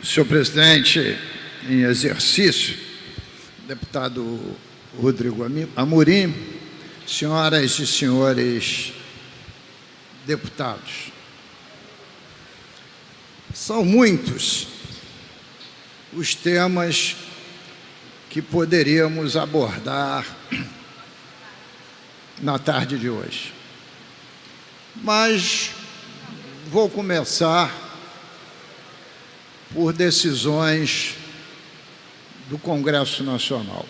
Senhor presidente em exercício, deputado Rodrigo Amorim, senhoras e senhores deputados, são muitos os temas que poderíamos abordar na tarde de hoje, mas vou começar por decisões do Congresso Nacional.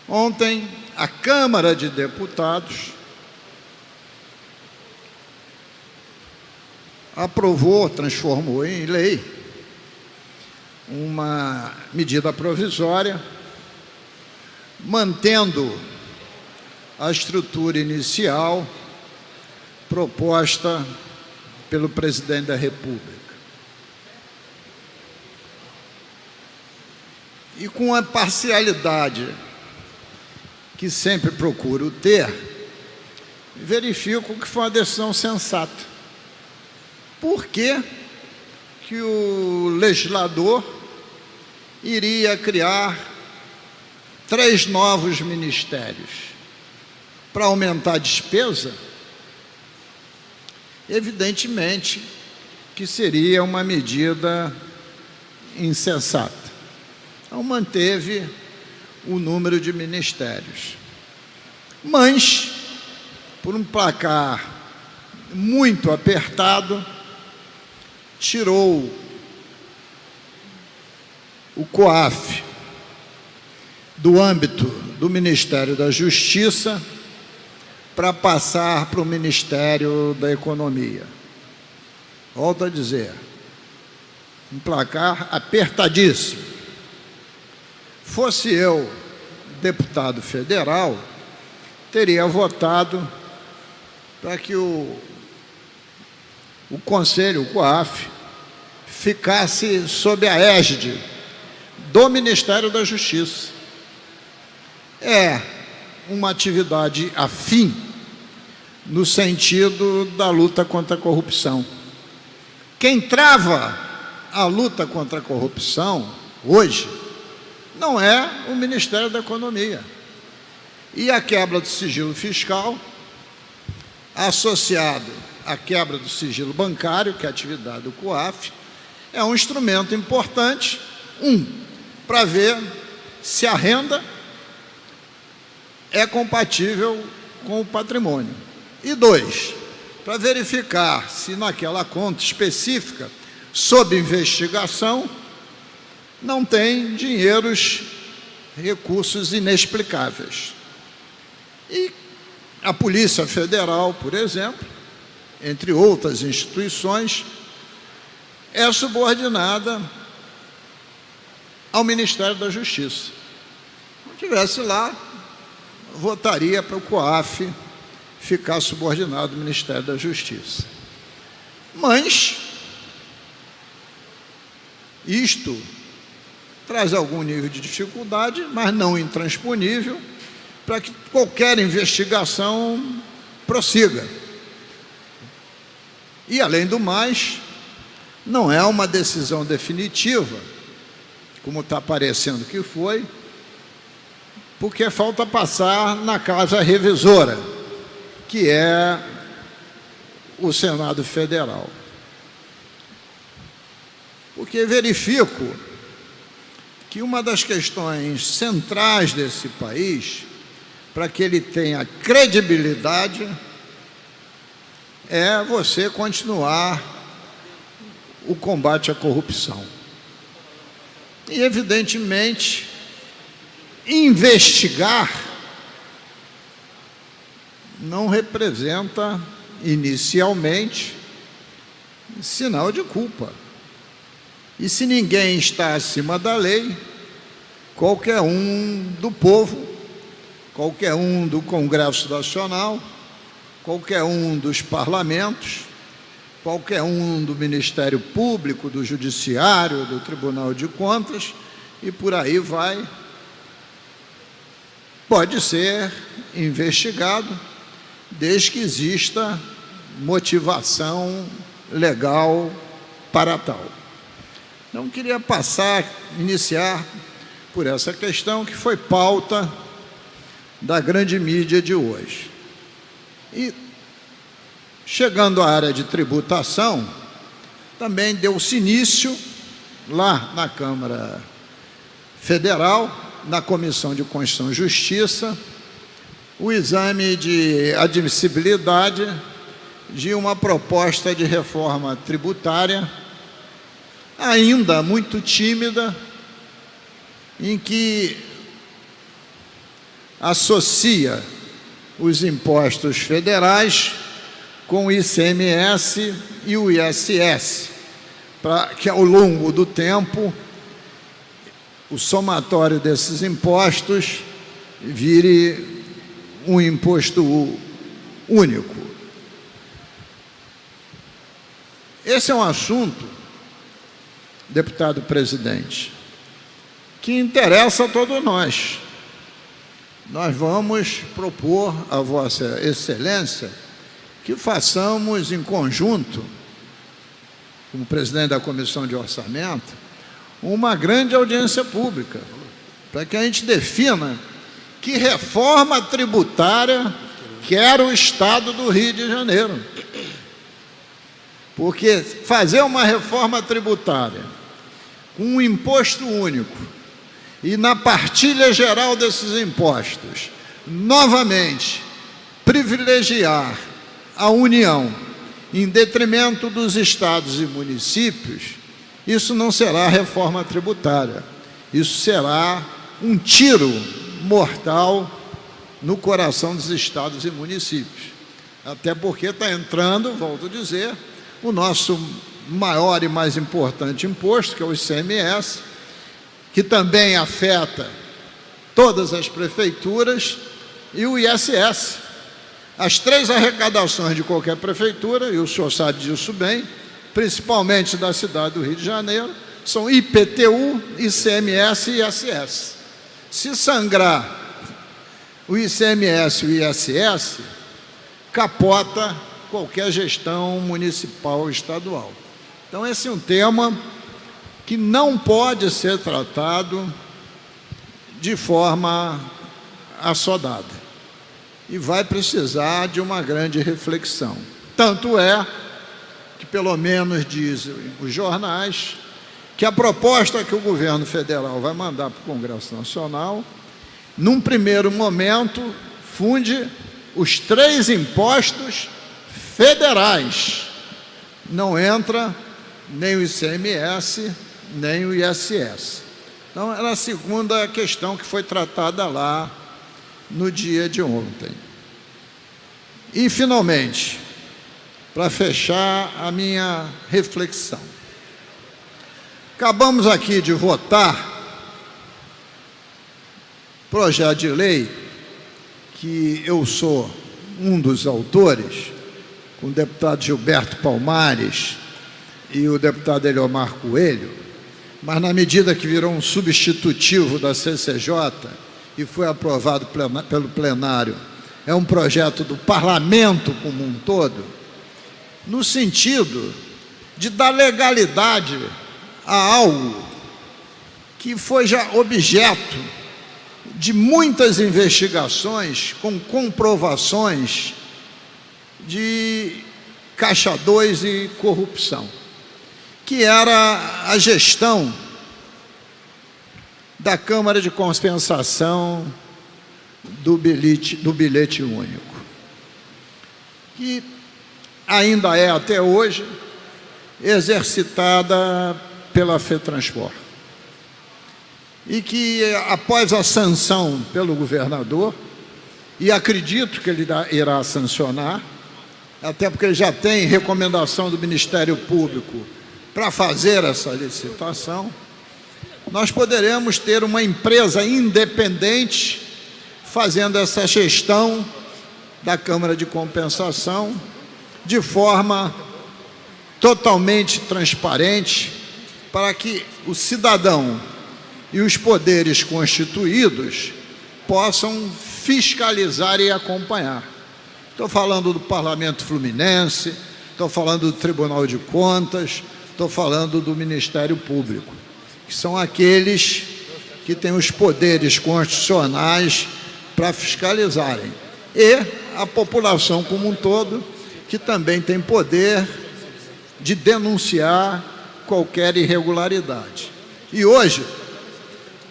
Ontem, a Câmara de Deputados aprovou, transformou em lei, uma medida provisória, mantendo a estrutura inicial proposta pelo presidente da República. E com a parcialidade que sempre procuro ter, verifico que foi uma decisão sensata. Por que que o legislador iria criar 3 novos ministérios? Para aumentar a despesa? Evidentemente que seria uma medida insensata. Então, manteve o número de ministérios. Mas, por um placar muito apertado, tirou o COAF do âmbito do Ministério da Justiça para passar para o Ministério da Economia. Volto a dizer, um placar apertadíssimo. Fosse eu deputado federal, teria votado para que o Conselho, o COAF, ficasse sob a égide do Ministério da Justiça. É uma atividade afim no sentido da luta contra a corrupção. Quem trava a luta contra a corrupção hoje não é o Ministério da Economia. E a quebra do sigilo fiscal, associado à quebra do sigilo bancário, que é a atividade do COAF, é um instrumento importante, para ver se a renda é compatível com o patrimônio. E 2, para verificar se naquela conta específica, sob investigação, não tem recursos inexplicáveis. E a Polícia Federal, por exemplo, entre outras instituições, é subordinada ao Ministério da Justiça. Se não tivesse lá, votaria para o COAF ficar subordinado ao Ministério da Justiça. Mas isto traz algum nível de dificuldade, mas não intransponível, para que qualquer investigação prossiga. E, além do mais, não é uma decisão definitiva, como está parecendo que foi, porque falta passar na casa revisora, que é o Senado Federal. Porque verifico que uma das questões centrais desse país, para que ele tenha credibilidade, é você continuar o combate à corrupção. E, evidentemente, investigar não representa, inicialmente, sinal de culpa. E se ninguém está acima da lei, qualquer um do povo, qualquer um do Congresso Nacional, qualquer um dos parlamentos, qualquer um do Ministério Público, do Judiciário, do Tribunal de Contas, e por aí vai, pode ser investigado, desde que exista motivação legal para tal. Então, queria iniciar por essa questão que foi pauta da grande mídia de hoje. E, chegando à área de tributação, também deu-se início, lá na Câmara Federal, na Comissão de Constituição e Justiça, o exame de admissibilidade de uma proposta de reforma tributária, ainda muito tímida, em que associa os impostos federais com o ICMS e o ISS, para que ao longo do tempo o somatório desses impostos vire um imposto único. Esse é um assunto, deputado presidente, que interessa a todos nós. Nós vamos propor a Vossa Excelência que façamos em conjunto, como presidente da Comissão de Orçamento, uma grande audiência pública, para que a gente defina que reforma tributária quer o Estado do Rio de Janeiro. Porque fazer uma reforma tributária com um imposto único e na partilha geral desses impostos, novamente, privilegiar a União em detrimento dos estados e municípios, isso não será reforma tributária, isso será um tiro mortal no coração dos estados e municípios. Até porque está entrando, volto a dizer, o nosso maior e mais importante imposto, que é o ICMS, que também afeta todas as prefeituras, e o ISS. As três arrecadações de qualquer prefeitura, e o senhor sabe disso bem, principalmente da cidade do Rio de Janeiro, são IPTU, ICMS e ISS. Se sangrar o ICMS e o ISS, capota qualquer gestão municipal ou estadual. Então, esse é um tema que não pode ser tratado de forma assodada e vai precisar de uma grande reflexão. Tanto é que, pelo menos dizem os jornais, que a proposta que o governo federal vai mandar para o Congresso Nacional, num primeiro momento, funde os três impostos federais. Não entra nem o ICMS, nem o ISS. Então, era a segunda questão que foi tratada lá no dia de ontem. E, finalmente, para fechar a minha reflexão, acabamos aqui de votar projeto de lei que eu sou um dos autores, com o deputado Gilberto Palmares e o deputado Eliomar Coelho, mas na medida que virou um substitutivo da CCJ e foi aprovado pelo plenário, é um projeto do parlamento como um todo, no sentido de dar legalidade a algo que foi já objeto de muitas investigações com comprovações de Caixa 2 e corrupção, que era a gestão da Câmara de Compensação do bilhete único, que ainda é até hoje exercitada pela FETransport, e que, após a sanção pelo governador, e acredito que ele irá sancionar, até porque ele já tem recomendação do Ministério Público para fazer essa licitação, nós poderemos ter uma empresa independente fazendo essa gestão da Câmara de Compensação de forma totalmente transparente, para que o cidadão e os poderes constituídos possam fiscalizar e acompanhar. Estou falando do Parlamento Fluminense, estou falando do Tribunal de Contas, estou falando do Ministério Público, que são aqueles que têm os poderes constitucionais para fiscalizarem, e a população como um todo, que também tem poder de denunciar qualquer irregularidade. E hoje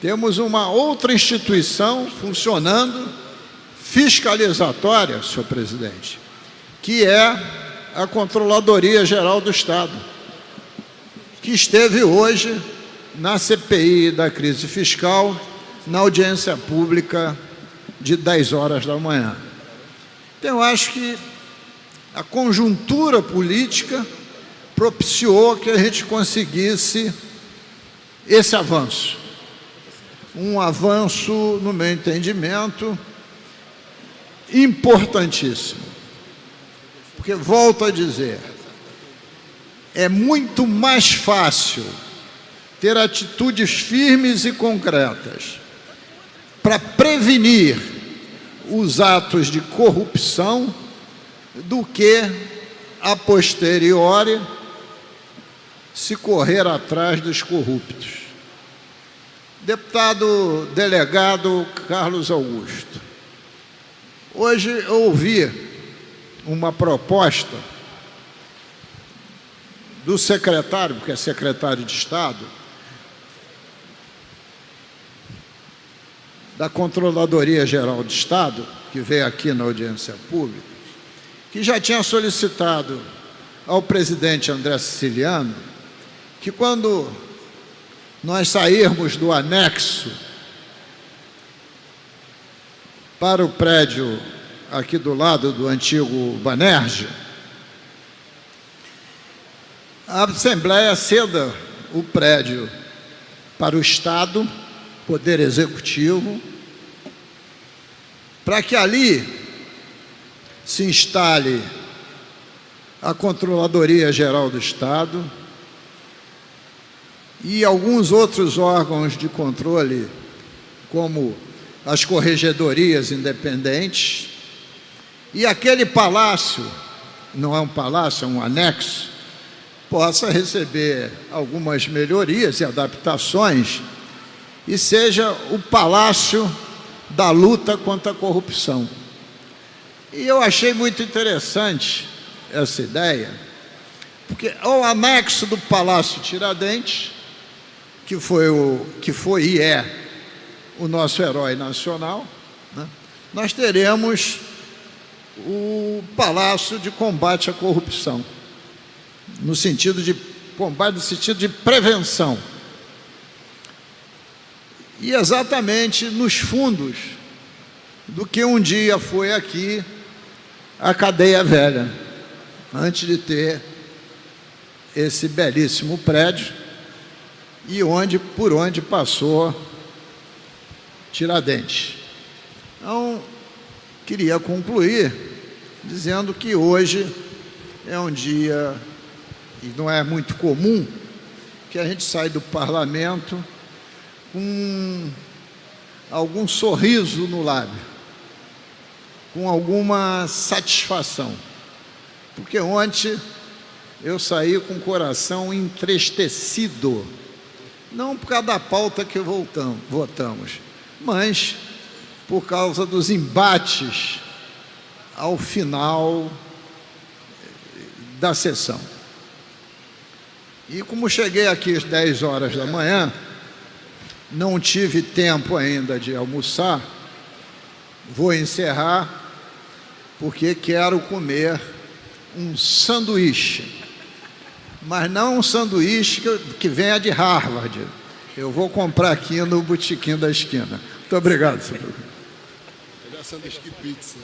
temos uma outra instituição funcionando, fiscalizatória, senhor presidente, que é a Controladoria Geral do Estado, que esteve hoje na CPI da crise fiscal, na audiência pública de 10 horas da manhã. Então, eu acho que a conjuntura política propiciou que a gente conseguisse esse avanço. Um avanço, no meu entendimento, importantíssimo. Porque, volto a dizer, é muito mais fácil ter atitudes firmes e concretas para prevenir os atos de corrupção do que, a posteriori, se correr atrás dos corruptos. Deputado delegado Carlos Augusto, hoje eu ouvi uma proposta do secretário, porque é secretário de Estado, da Controladoria Geral de Estado, que veio aqui na audiência pública, que já tinha solicitado ao presidente André Siciliano que, quando nós sairmos do anexo para o prédio aqui do lado do antigo Banerje, a Assembleia ceda o prédio para o Estado, Poder Executivo, para que ali se instale a Controladoria Geral do Estado e alguns outros órgãos de controle, como as corregedorias independentes, e aquele palácio, não é um palácio, é um anexo, possa receber algumas melhorias e adaptações e seja o palácio da luta contra a corrupção. E eu achei muito interessante essa ideia, porque ao anexo do Palácio Tiradentes, que foi e é o nosso herói nacional, né, nós teremos o Palácio de Combate à Corrupção, no sentido de combate, no sentido de prevenção. E exatamente nos fundos do que um dia foi aqui a Cadeia Velha, antes de ter esse belíssimo prédio e por onde passou Tiradentes. Então, queria concluir dizendo que hoje é um dia, e não é muito comum, que a gente sai do parlamento com algum sorriso no lábio, com alguma satisfação, porque ontem eu saí com o coração entristecido, não por causa da pauta que votamos, mas por causa dos embates ao final da sessão. E como cheguei aqui às 10 horas da manhã, não tive tempo ainda de almoçar, vou encerrar, porque quero comer um sanduíche, mas não um sanduíche que venha de Harvard. Eu vou comprar aqui no botequim da esquina. Muito obrigado, senhor. Melhor sanduíche que pizza.